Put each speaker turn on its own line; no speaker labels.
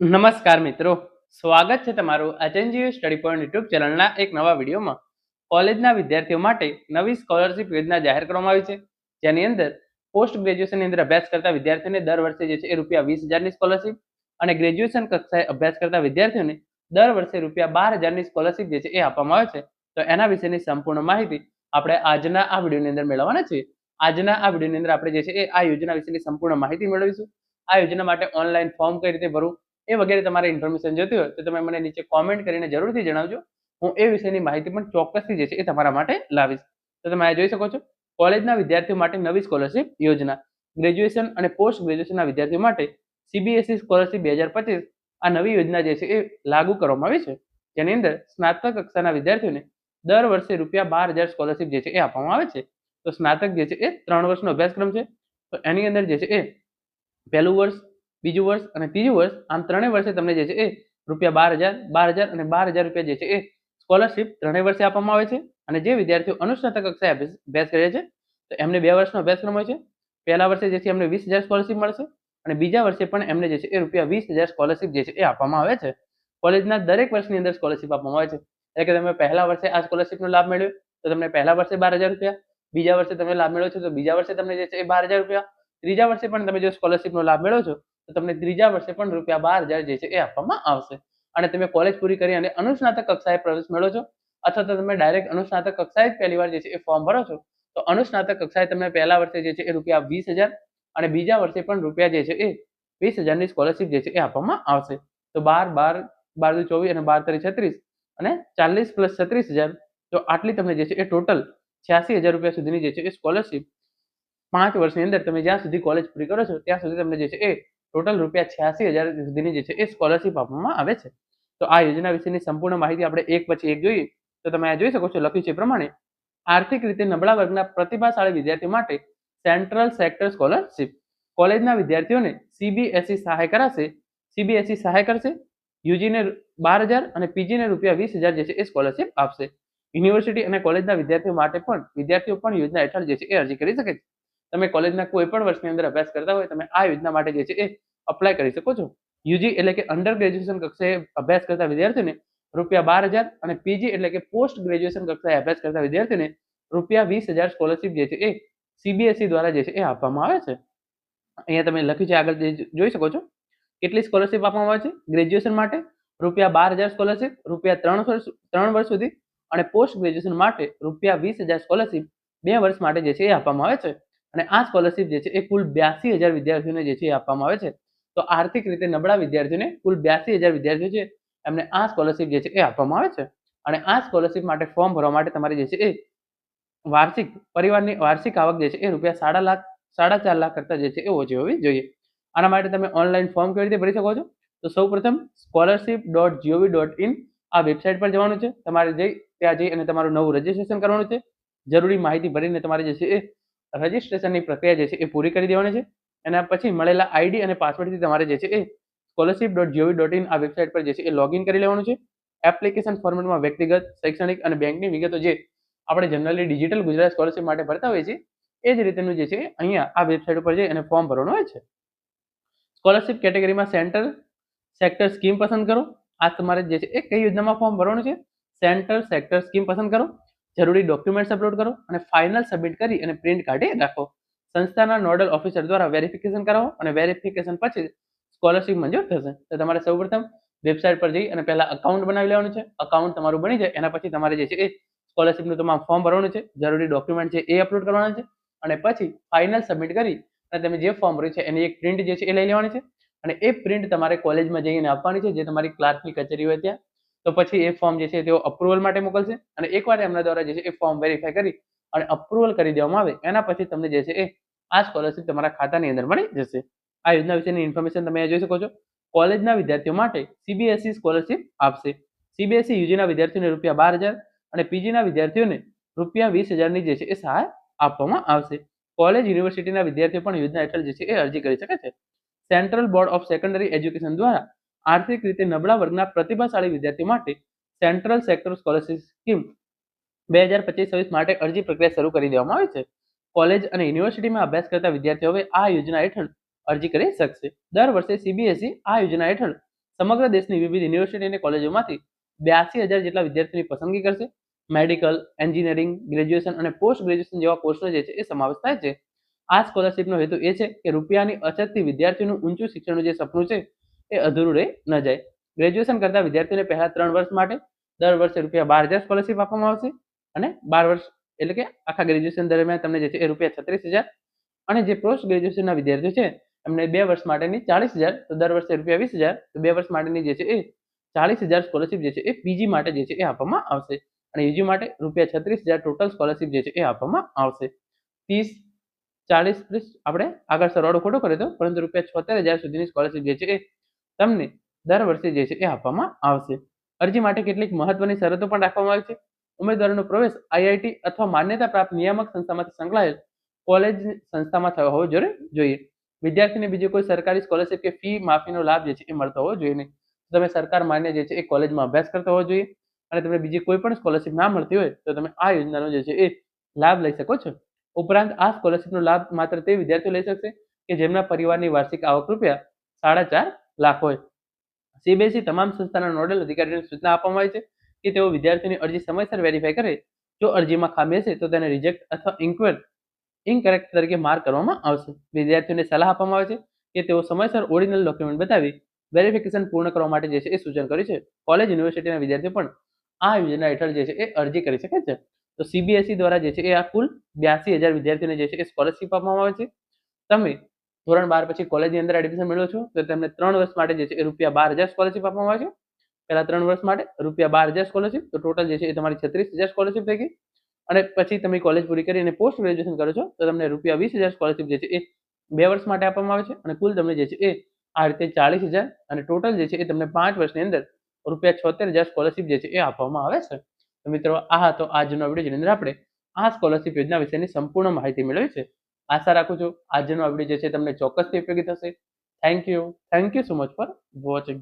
નમસ્કાર મિત્રો, સ્વાગત છે તમારું એચએનજીયુ સ્ટડી પોઈન્ટ યુટ્યુબ ચેનલના એક નવા વિડીયોમાં. કોલેજના વિદ્યાર્થીઓ માટે નવી સ્કોલરશિપ યોજના જાહેર કરવામાં આવી છે, જેની અંદર પોસ્ટ ગ્રેજ્યુએશનની અંદર અભ્યાસ કરતા વિદ્યાર્થીઓને દર વર્ષે જે છે એ ₹20,000ની સ્કોલરશિપ અને ગ્રેજ્યુએશન કક્ષાએ અભ્યાસ કરતા વિદ્યાર્થીઓને દર વર્ષે ₹12,000ની સ્કોલરશિપ જે છે એ આપવામાં આવે છે. તો એના વિશેની સંપૂર્ણ માહિતી આપણે આજના આ વિડીયોની અંદર મેળવવાના છીએ. આજના આ વિડીયોની અંદર આપણે જે છે એ આ યોજના વિશેની સંપૂર્ણ માહિતી મેળવીશું. આ યોજના માટે ઓનલાઈન ફોર્મ કઈ રીતે ભરવું એ વગેરે તમારે ઇન્ફોર્મેશન જોઈતી હોય તો તમે મને નીચે કોમેન્ટ કરીને જરૂરથી જણાવજો. હું એ વિષયની માહિતી પણ ચોક્કસથી જે છે એ તમારા માટે લાવીશ. તો તમે આ જોઈ શકો છો, કોલેજના વિદ્યાર્થીઓ માટે નવી સ્કોલરશિપ યોજના. ગ્રેજ્યુએશન અને પોસ્ટ ગ્રેજ્યુએશનના વિદ્યાર્થીઓ માટે સીબીએસઈ સ્કોલરશિપ 2025 આ નવી યોજના જે છે એ લાગુ કરવામાં આવી છે, જેની અંદર સ્નાતક કક્ષાના વિદ્યાર્થીઓને દર વર્ષે ₹12,000 સ્કોલરશિપ જે છે એ આપવામાં આવે છે. તો સ્નાતક જે છે એ 3 વર્ષનો અભ્યાસક્રમ છે. તો એની અંદર જે છે એ પહેલું વર્ષ, બીજું વર્ષ અને ત્રીજું વર્ષ, આમ ત્રણેય વર્ષે તમને જે છે એ ₹12,000, ₹12,000 અને ₹12,000 જે છે એ સ્કોલરશિપ ત્રણેય વર્ષે આપવામાં આવે છે. અને જે વિદ્યાર્થીઓ અનુસ્નાતક કક્ષાએ અભ્યાસ કરે છે તો એમને 2 વર્ષનો અભ્યાસક્રમ હોય છે. પહેલા વર્ષે જે છે એમને 20,000 સ્કોલરશિપ મળશે અને બીજા વર્ષે પણ એમને જે છે એ ₹20,000 સ્કોલરશિપ જે છે એ આપવામાં આવે છે. કોલેજના દરેક વર્ષની અંદર સ્કોલરશિપ આપવામાં આવે છે. એટલે કે તમે પહેલા વર્ષે આ સ્કોલરશિપનો લાભ મેળવ્યો તો તમને પહેલા વર્ષે ₹12,000, બીજા વર્ષે તમે લાભ મેળવો છો તો બીજા વર્ષે તમને જે છે એ ₹12,000, ત્રીજા વર્ષે પણ તમે જો સ્કોલરશિપનો લાભ મેળવો છો તો તમને ત્રીજા વર્ષે પણ ₹12,000 જે છે એ આપવામાં આવશે. અને તમે કોલેજ પૂરી કરી અને અનુસ્નાતક કક્ષાએ પ્રવેશ મેળવો છો અથવા તો તમે ડાયરેક્ટ અનુસ્નાતક કક્ષાએ જ પહેલી વાર જે છે એ ફોર્મ ભરો છો તો અનુસ્નાતક કક્ષાએ તમને પહેલા વર્ષે જે છે એ ₹20,000 અને બીજા વર્ષે પણ રૂપિયા જે છે એ 20,000ની સ્કોલરશિપ જે છે એ આપવામાં આવશે. તો 12, 12, 12 24 અને 12 3 36 અને 40 + 36,000, તો આટલી તમને જે છે એ ટોટલ ₹86,000 સુધીની જે છે એ સ્કોલરશિપ 5 વર્ષની અંદર તમે જ્યાં સુધી કોલેજ પૂરી કરો છો ત્યાં સુધી તમને જે છે એ ટોટલ ₹86,000 સુધીની જે છે એ સ્કોલરશિપ આપવામાં આવે છે. તો આ યોજના વિશેની સંપૂર્ણ માહિતી આપણે એક પછી એક જોઈએ. તો તમે આ જોઈ શકો છો, લખ્યું છે એ પ્રમાણે આર્થિક રીતે નબળા વર્ગના પ્રતિભાશાળી વિદ્યાર્થીઓ માટે સેન્ટ્રલ સેક્ટર સ્કોલરશિપ. કોલેજના વિદ્યાર્થીઓને સીબીએસઈ સહાય કરાશે. સીબીએસઈ સહાય કરશે. યુજીને 12,000 અને પીજીને ₹20,000 જે છે એ સ્કોલરશિપ આપશે. યુનિવર્સિટી અને કોલેજના વિદ્યાર્થીઓ પણ યોજના હેઠળ જે છે એ અરજી કરી શકે છે. તમે કોલેજના કોઈ પણ વર્ષની અંદર અભ્યાસ કરતા હોય તમે આ યોજના માટે જે છે એ અપ્લાય કરી શકો છો. યુજી એટલે કે અંડર ગ્રેજ્યુએશન કક્ષાએ અભ્યાસ કરતા વિદ્યાર્થીઓને ₹12,000 અને પીજી એટલે કે પોસ્ટ ગ્રેજ્યુએશન કક્ષાએ અભ્યાસ કરતા વિદ્યાર્થીઓને ₹20,000 સ્કોલરશિપ જે છે એ સીબીએસઈ દ્વારા જે છે એ આપવામાં આવે છે. અહીંયા તમે લખ્યું છે આગળ જે જોઈ શકો છો, કેટલી સ્કોલરશિપ આપવામાં આવે છે. ગ્રેજ્યુએશન માટે ₹12,000 સ્કોલરશિપ ત્રણ વર્ષ સુધી અને પોસ્ટ ગ્રેજ્યુએશન માટે ₹20,000 સ્કોલરશિપ 2 વર્ષ માટે જે છે એ આપવામાં આવે છે. અને આ સ્કોલરશિપ જે છે એ કુલ 82,000 વિદ્યાર્થીઓને જે છે એ આપવામાં આવે છે. તો આર્થિક રીતે નબળા વિદ્યાર્થીઓને કુલ 82,000 વિદ્યાર્થીઓ છે એમને આ સ્કોલરશિપ જે છે એ આપવામાં આવે છે. અને આ સ્કોલરશિપ માટે ફોર્મ ભરવા માટે તમારી જે છે એ પરિવારની વાર્ષિક આવક જે છે એ ₹4.5 લાખ કરતા જે છે એ ઓછી હોવી જોઈએ. આના માટે તમે ઓનલાઈન ફોર્મ કેવી રીતે ભરી શકો છો? તો સૌપ્રથમ scholarship.gov.in આ વેબસાઇટ પર જવાનું છે. તમારે ત્યાં જઈ અને તમારું નવું રજીસ્ટ્રેશન કરવાનું છે. જરૂરી માહિતી ભરીને તમારે જે છે એ રજીસ્ટ્રેશનની પ્રક્રિયા જે છે એ પૂરી કરી દેવાની છે. એના પછી મળેલા આઈડી અને પાસવર્ડથી તમારે જે છે એ scholarship.gov.in આ વેબસાઇટ પર જે છે એ લોગિન કરી લેવાનું છે. એપ્લિકેશન ફોર્મેટમાં વ્યક્તિગત, શૈક્ષણિક અને બેંકની વિગતો જે આપણે જનરલી ડિજિટલ ગુજરાત સ્કોલરશિપ માટે ભરતા હોઈએ છીએ એ જ રીતેનું જે છે અહીંયા આ વેબસાઇટ ઉપર જઈ અને ફોર્મ ભરવાનું હોય છે. સ્કોલરશિપ કેટેગરીમાં સેન્ટ્રલ સેક્ટર સ્કીમ પસંદ કરો. આ તમારે જે છે એ કઈ યોજનામાં ફોર્મ ભરવાનું છે, સેન્ટ્રલ સેક્ટર સ્કીમ પસંદ કરો. જરૂરી ડોક્યુમેન્ટ્સ અપલોડ કરો અને ફાઇનલ સબમિટ કરી અને પ્રિન્ટ કાઢી રાખો. સંસ્થાના નોડલ ઓફિસર દ્વારા વેરિફિકેશન કરાવો અને વેરિફિકેશન પછી સ્કોલરશિપ મંજૂર થશે. તો તમારે સૌપ્રથમ વેબસાઇટ પર જઈ અને પહેલા અકાઉન્ટ બનાવી લેવાનું છે. અકાઉન્ટ તમારું બની જાય એના પછી તમારે જે છે એ સ્કોલરશિપનું તમામ ફોર્મ ભરવાનું છે. જરૂરી ડોક્યુમેન્ટ છે એ અપલોડ કરવાના છે અને પછી ફાઇનલ સબમિટ કરી અને તમે જે ફોર્મ ભર્યું છે એની એક પ્રિન્ટ જે છે એ લઈ લેવાની છે અને એ પ્રિન્ટ તમારે કોલેજમાં જઈને આપવાની છે, જે તમારી ક્લાર્કની કચેરી હોય ત્યાં. તો પછી એ ફોર્મ જે છે તેઓ અપ્રુવલ માટે મોકલશે અને એકવાર એમના દ્વારા જે છે એ ફોર્મ વેરીફાઈ કરી અને અપ્રુવલ કરી દેવામાં આવે એના પછી તમને જે છે એ આ સ્કોલરશિપ તમારા ખાતાની અંદર મળી જશે. આ યોજના વિશેની ઇન્ફોર્મેશન તમે જોઈ શકો છો. કોલેજના વિદ્યાર્થીઓ માટે સીબીએસઈ સ્કોલરશિપ આપશે. સીબીએસઈ યુજીના વિદ્યાર્થીઓને ₹12,000 અને પીજીના વિદ્યાર્થીઓને ₹20,000ની જે છે એ સહાય આપવામાં આવશે. કોલેજ યુનિવર્સિટીના વિદ્યાર્થીઓ પણ યોજના હેઠળ જે છે એ અરજી કરી શકે છે. Central board of secondary education દ્વારા આર્થિક રીતે નબળા વર્ગના પ્રતિભાશાળી વિદ્યાર્થીઓ માટે સેન્ટ્રલ સેક્ટર સ્કોલરશિપ સ્કીમ 2025-26 માટે અરજી પ્રક્રિયા શરૂ કરી દેવામાં આવી છે. કોલેજ અને યુનિવર્સિટીમાં અભ્યાસ કરતા વિદ્યાર્થીઓ હવે આ યોજના હેઠળ અરજી કરી શકશે. દર વર્ષે સીબીએસઈ આ યોજના હેઠળ સમગ્ર દેશની વિવિધ યુનિવર્સિટી અને કોલેજોમાંથી 82,000 જેટલા વિદ્યાર્થીઓની પસંદગી કરશે. મેડિકલ, એન્જિનિયરિંગ, ગ્રેજ્યુએશન અને પોસ્ટ ગ્રેજ્યુએશન જેવા કોર્સનો જે છે એ સમાવેશ થાય છે. આ સ્કોલરશિપનો હેતુ એ છે કે રૂપિયાની અછતથી વિદ્યાર્થીઓનું ઊંચું શિક્ષણનું જે સપનું છે એ અધૂરું રહી ન જાય. ગ્રેજ્યુએશન કરતા વિદ્યાર્થીઓને પહેલા 3 વર્ષ માટે દર વર્ષે ₹12,000 સ્કોલરશિપ આપવામાં આવશે અને 12 વર્ષ એટલે કે આખા ગ્રેજ્યુએશન દરમિયાન તમને જે છે એ ₹36,000 અને જે પોસ્ટ ગ્રેજ્યુએશનના વિદ્યાર્થીઓ છે એમને 2 વર્ષ માટેની 40,000 તો દર વર્ષે ₹20,000 તો 2 વર્ષ માટેની જે છે એ 40,000 સ્કોલરશિપ જે છે એ પીજી માટે જે છે એ આપવામાં આવશે અને યુજી માટે ₹36,000 ટોટલ સ્કોલરશિપ જે છે એ આપવામાં આવશે. 30, 40, 30 આપણે આગળ સરવાળો ખોટો કર્યો હતો પરંતુ ₹76,000 સુધીની સ્કોલરશિપ જે છે એ તમને દર વર્ષે જે છે એ આપવામાં આવશે. અરજી માટે કેટલીક મહત્વની શરતો પણ રાખવામાં આવી છે. ઉમેદવારોનો પ્રવેશ આઈઆઈટી અથવા માન્યતા પ્રાપ્ત નિયામક સંસ્થામાંથી સંકળાયેલ કોલેજ સંસ્થામાં થયો હોવો જોઈએ. વિદ્યાર્થીને બીજી કોઈ સરકારી સ્કોલરશિપ કે ફી માફીનો લાભ જે છે એ મળતો હોવો જોઈએ નહીં. તમે સરકાર માન્ય જે છે એ કોલેજમાં અભ્યાસ કરતા હોવો જોઈએ અને તમને બીજી કોઈ પણ સ્કોલરશિપ ના મળતી હોય તો તમે આ યોજનાનો જે છે એ લાભ લઈ શકો છો. ઉપરાંત આ સ્કોલરશિપનો લાભ માત્ર તે વિદ્યાર્થીઓ લઈ શકશે કે જેમના પરિવારની વાર્ષિક આવક ₹4.5 લાખ હોય. સીબીએસઈ તમામ સંસ્થાના નોડલ અધિકારીઓને સૂચના આપવામાં આવી છે કે તેઓ વિદ્યાર્થીની અરજી સમયસર વેરીફાઈ કરે. જો અરજીમાં ખામી હશે તો તેને રિજેક્ટ અથવા ઇનકરેક્ટ તરીકે માર્ક કરવામાં આવશે. વિદ્યાર્થીઓને સલાહ આપવામાં આવે છે કે તેઓ સમયસર ઓરિજિનલ ડોક્યુમેન્ટ બતાવી વેરિફિકેશન પૂર્ણ કરવા માટે જે છે એ સૂચન કર્યું છે. કોલેજ યુનિવર્સિટીના વિદ્યાર્થીઓ પણ આ યોજના હેઠળ જે છે એ અરજી કરી શકે છે. તો સીબીએસઈ દ્વારા જે છે એ આ કુલ 82,000 વિદ્યાર્થીઓને જે છે એ સ્કોલરશિપ આપવામાં આવે છે. તમે ધોરણ 12 પછી કોલેજની અંદર એડમિશન મેળવો છો તો તમને 3 વર્ષ માટે જે છે એ ₹12,000 સ્કોલરશિપ આપવામાં આવે છે. પહેલા 3 વર્ષ માટે ₹12,000 સ્કોલરશિપ તો ટોટલ જે છે એ તમારી 36,000 સ્કોલરશિપ થઈ ગઈ અને પછી તમે કોલેજ પૂરી કરીને પોસ્ટ ગ્રેજ્યુએશન કરો છો તો તમને ₹20,000 સ્કોલરશિપ જે છે એ 2 વર્ષ માટે આપવામાં આવે છે અને કુલ તમને જે છે એ આ રીતે 40,000 અને ટોટલ જે છે એ તમને 5 વર્ષની અંદર ₹76,000 સ્કોલરશિપ જે છે એ આપવામાં આવે છે. તો મિત્રો આ હતો આજનો વિડીયો જેની અંદર આપણે આ સ્કોલરશિપ યોજના વિશેની સંપૂર્ણ માહિતી મેળવી છે. આશા રાખું છું આજનો વિડીયો જે છે તમને ચોક્કસથી ઉપયોગી થશે. Thank you so much for watching.